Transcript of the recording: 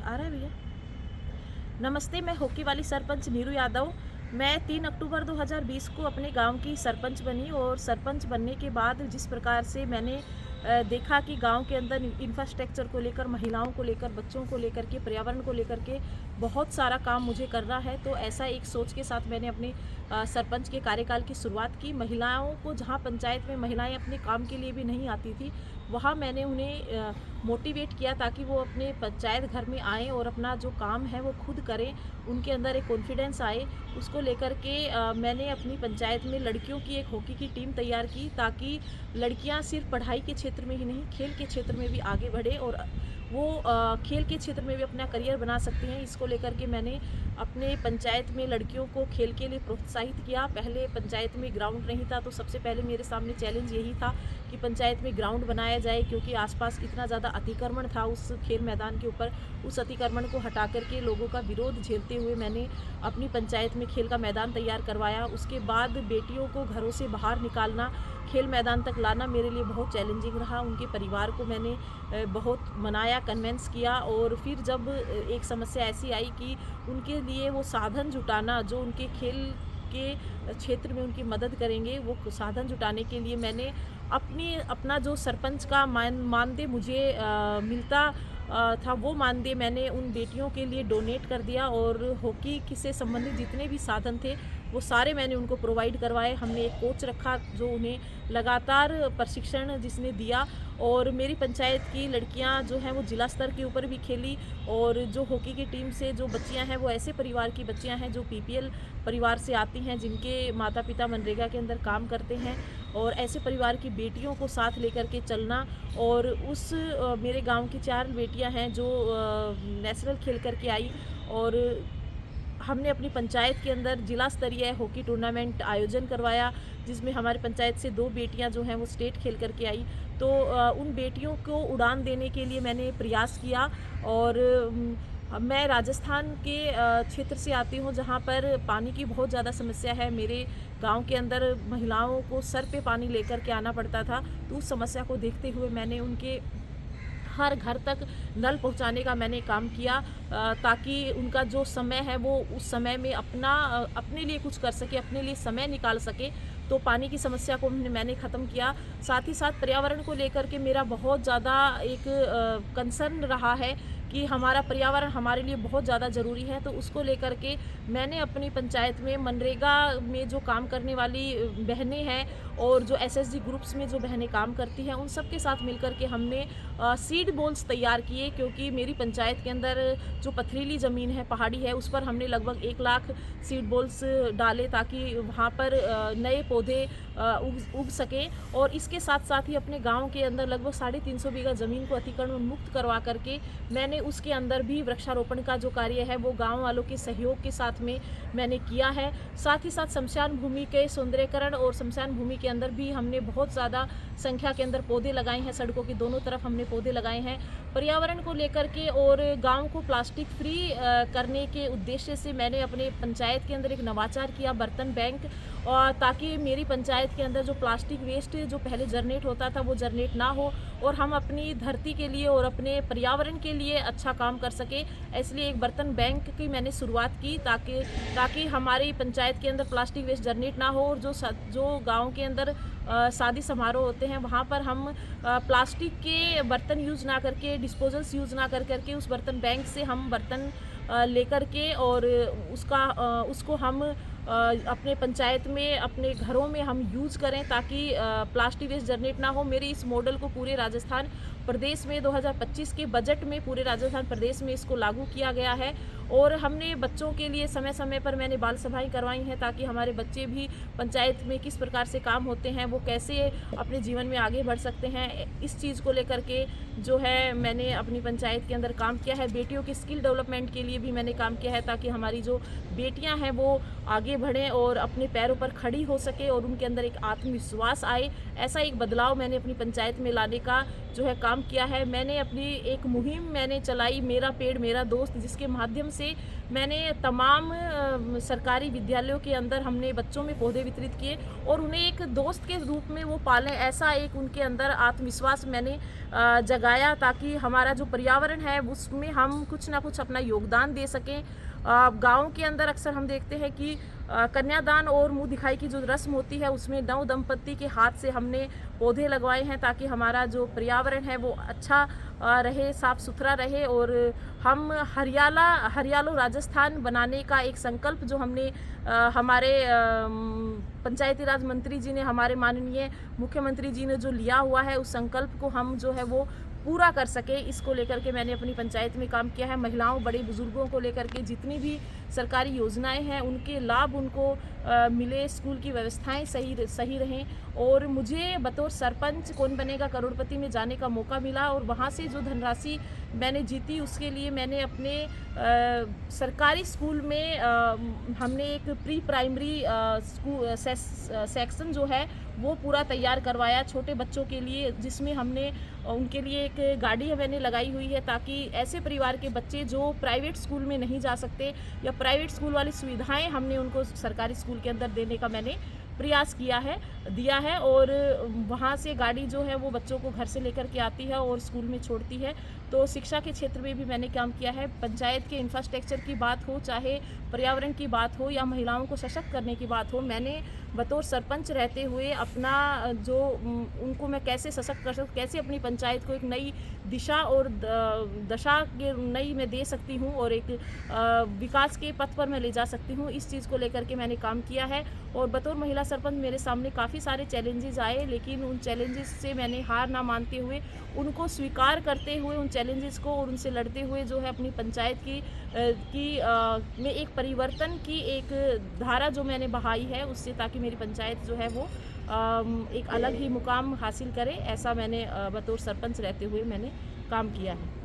आ रहा है भैया? नमस्ते, मैं हॉकी वाली सरपंच नीरू यादव। मैं 3 अक्टूबर 2020 को अपने गांव की सरपंच बनी और सरपंच बनने के बाद जिस प्रकार से मैंने देखा कि गांव के अंदर इंफ्रास्ट्रक्चर को लेकर, महिलाओं को लेकर, बच्चों को लेकर के, पर्यावरण को लेकर के बहुत सारा काम मुझे करना है, तो ऐसा एक सोच के साथ मैंने अपने सरपंच के कार्यकाल की शुरुआत की। महिलाओं को जहां पंचायत में महिलाएं अपने काम के लिए भी नहीं आती थी, वहाँ मैंने उन्हें मोटिवेट किया ताकि वो अपने पंचायत घर में आएँ और अपना जो काम है वो खुद करें, उनके अंदर एक कॉन्फिडेंस आए। उसको लेकर के मैंने अपनी पंचायत में लड़कियों की एक हॉकी की टीम तैयार की ताकि लड़कियां सिर्फ पढ़ाई के क्षेत्र में ही नहीं, खेल के क्षेत्र में भी आगे बढ़े और वो खेल के क्षेत्र में भी अपना करियर बना सकती हैं। इसको लेकर के मैंने अपने पंचायत में लड़कियों को खेल के लिए प्रोत्साहित किया। पहले पंचायत में ग्राउंड नहीं था, तो सबसे पहले मेरे सामने चैलेंज यही था कि पंचायत में ग्राउंड बनाया जाए, क्योंकि आसपास इतना ज़्यादा अतिक्रमण था उस खेल मैदान के ऊपर। उस अतिक्रमण को हटा करके लोगों का विरोध झेलते हुए मैंने अपनी पंचायत में खेल का मैदान तैयार करवाया। उसके बाद बेटियों को घरों से बाहर निकालना, खेल मैदान तक लाना मेरे लिए बहुत चैलेंजिंग रहा। उनके परिवार को मैंने बहुत मनाया, कन्विंस किया और फिर जब एक समस्या ऐसी आई कि उनके लिए वो साधन जुटाना जो उनके खेल के क्षेत्र में उनकी मदद करेंगे, वो साधन जुटाने के लिए मैंने अपना जो सरपंच का मानदेय मुझे मिलता था, वो मानदेय मैंने उन बेटियों के लिए डोनेट कर दिया और हॉकी से संबंधित जितने भी साधन थे वो सारे मैंने उनको प्रोवाइड करवाए। हमने एक कोच रखा जो उन्हें लगातार प्रशिक्षण जिसने दिया और मेरी पंचायत की लड़कियां जो हैं वो जिला स्तर के ऊपर भी खेली और जो हॉकी की टीम से जो बच्चियां हैं वो ऐसे परिवार की बच्चियां हैं जो पीपीएल परिवार से आती हैं, जिनके माता पिता मनरेगा के अंदर काम करते हैं और ऐसे परिवार की बेटियों को साथ लेकर के चलना। और मेरे गांव की 4 बेटियां हैं जो नेशनल खेल करके आई और हमने अपनी पंचायत के अंदर जिला स्तरीय हॉकी टूर्नामेंट आयोजन करवाया, जिसमें हमारी पंचायत से 2 बेटियां जो हैं वो स्टेट खेल करके आई। तो उन बेटियों को उड़ान देने के लिए मैंने प्रयास किया और मैं राजस्थान के क्षेत्र से आती हूँ जहाँ पर पानी की बहुत ज़्यादा समस्या है। मेरे गांव के अंदर महिलाओं को सर पे पानी लेकर के आना पड़ता था, तो उस समस्या को देखते हुए मैंने उनके हर घर तक नल पहुंचाने का मैंने काम किया ताकि उनका जो समय है वो उस समय में अपने लिए कुछ कर सके, अपने लिए समय निकाल सके। तो पानी की समस्या को मैंने ख़त्म किया। साथ ही साथ पर्यावरण को लेकर के मेरा बहुत ज़्यादा एक कंसर्न रहा है कि हमारा पर्यावरण हमारे लिए बहुत ज़्यादा ज़रूरी है, तो उसको लेकर के मैंने अपनी पंचायत में मनरेगा में जो काम करने वाली बहनें हैं और जो एसएसजी ग्रुप्स में जो बहनें काम करती हैं, उन सब के साथ मिलकर के हमने सीड बॉल्स तैयार किए, क्योंकि मेरी पंचायत के अंदर जो पथरीली ज़मीन है, पहाड़ी है, उस पर हमने लगभग 1 लाख सीड बॉल्स डाले ताकि वहाँ पर नए पौधे उग सकें। और इसके साथ साथ ही अपने गाँव के अंदर लगभग 350 बीघा ज़मीन को अतिक्रमण मुक्त करवा करके मैंने उसके अंदर भी वृक्षारोपण का जो कार्य है वो गांव वालों के सहयोग के साथ में मैंने किया है। साथ ही साथ शमशान भूमि के सौंदर्यीकरण और शमशान भूमि के अंदर भी हमने बहुत ज़्यादा संख्या के अंदर पौधे लगाए हैं, सड़कों की दोनों तरफ हमने पौधे लगाए हैं पर्यावरण को लेकर के। और गांव को प्लास्टिक फ्री करने के उद्देश्य से मैंने अपने पंचायत के अंदर एक नवाचार किया, बर्तन बैंक, और ताकि मेरी पंचायत के अंदर जो प्लास्टिक वेस्ट जो पहले जनरेट होता था वो जनरेट ना हो और हम अपनी धरती के लिए और अपने पर्यावरण के लिए अच्छा काम कर सके। इसलिए एक बर्तन बैंक की मैंने शुरुआत की ताकि हमारी पंचायत के अंदर प्लास्टिक वेस्ट जनरेट ना हो और जो गांव के अंदर शादी समारोह होते हैं वहाँ पर हम प्लास्टिक के बर्तन यूज़ ना करके, डिस्पोजल्स यूज़ ना करके उस बर्तन बैंक से हम बर्तन लेकर के और उसको हम अपने पंचायत में, अपने घरों में हम यूज़ करें ताकि प्लास्टिक वेस्ट जनरेट ना हो। मेरे इस मॉडल को पूरे राजस्थान प्रदेश में 2025 के बजट में पूरे राजस्थान प्रदेश में इसको लागू किया गया है। और हमने बच्चों के लिए समय समय पर मैंने बाल सभाएं करवाई हैं ताकि हमारे बच्चे भी पंचायत में किस प्रकार से काम होते हैं, वो कैसे अपने जीवन में आगे बढ़ सकते हैं, इस चीज़ को लेकर के जो है मैंने अपनी पंचायत के अंदर काम किया है। बेटियों की स्किल डेवलपमेंट के लिए भी मैंने काम किया है ताकि हमारी जो बेटियां हैं वो आगे बढ़ें और अपने पैरों पर खड़ी हो सके और उनके अंदर एक आत्मविश्वास आए। ऐसा एक बदलाव मैंने अपनी पंचायत में लाने का जो है काम काम किया है। मैंने अपनी एक मुहिम मैंने चलाई, मेरा पेड़ मेरा दोस्त, जिसके माध्यम से मैंने तमाम सरकारी विद्यालयों के अंदर हमने बच्चों में पौधे वितरित किए और उन्हें एक दोस्त के रूप में वो पालें, ऐसा एक उनके अंदर आत्मविश्वास मैंने जगाया, ताकि हमारा जो पर्यावरण है उसमें हम कुछ ना कुछ अपना योगदान दे सकें। गाँव के अंदर अक्सर हम देखते हैं कि कन्यादान और मुंह दिखाई की जो रस्म होती है उसमें नव दंपति के हाथ से हमने पौधे लगवाए हैं, ताकि हमारा जो पर्यावरण है वो अच्छा रहे, साफ सुथरा रहे और हम हरियालो राजस्थान बनाने का एक संकल्प जो हमने हमारे पंचायती राज मंत्री जी ने, हमारे माननीय मुख्यमंत्री जी ने जो लिया हुआ है, उस संकल्प को हम जो है वो पूरा कर सके, इसको लेकर के मैंने अपनी पंचायत में काम किया है। महिलाओं बड़े बुजुर्गों को लेकर के जितनी भी सरकारी योजनाएं हैं उनके लाभ उनको मिले, स्कूल की व्यवस्थाएं सही रहें और मुझे बतौर सरपंच कौन बनेगा करोड़पति में जाने का मौका मिला और वहाँ से जो धनराशि मैंने जीती उसके लिए मैंने अपने सरकारी स्कूल में हमने एक प्री प्राइमरी स्कूल सेक्शन जो है वो पूरा तैयार करवाया छोटे बच्चों के लिए, जिसमें हमने उनके लिए एक गाड़ी मैंने लगाई हुई है, ताकि ऐसे परिवार के बच्चे जो प्राइवेट स्कूल में नहीं जा सकते या प्राइवेट स्कूल वाली सुविधाएं हमने उनको सरकारी स्कूल के अंदर देने का मैंने प्रयास दिया है और वहाँ से गाड़ी जो है वो बच्चों को घर से लेकर के आती है और स्कूल में छोड़ती है। तो शिक्षा के क्षेत्र में भी मैंने काम किया है। पंचायत के इंफ्रास्ट्रक्चर की बात हो, चाहे पर्यावरण की बात हो या महिलाओं को सशक्त करने की बात हो, मैंने बतौर सरपंच रहते हुए अपना जो उनको मैं कैसे सशक्त कर सकूँ, कैसे अपनी पंचायत को एक नई दिशा और दशा के नई मैं दे सकती हूँ और एक विकास के पथ पर मैं ले जा सकती हूँ, इस चीज़ को लेकर के मैंने काम किया है। और बतौर महिला सरपंच मेरे सामने काफ़ी सारे चैलेंजेस आए, लेकिन उन चैलेंजेस से मैंने हार ना मानते हुए उनको स्वीकार करते हुए उन चैलेंजेस को और उनसे लड़ते हुए जो है अपनी पंचायत में एक परिवर्तन की एक धारा जो मैंने बहाई है उससे, ताकि मेरी पंचायत जो है वो एक अलग ही मुकाम हासिल करे, ऐसा मैंने बतौर सरपंच रहते हुए मैंने काम किया है।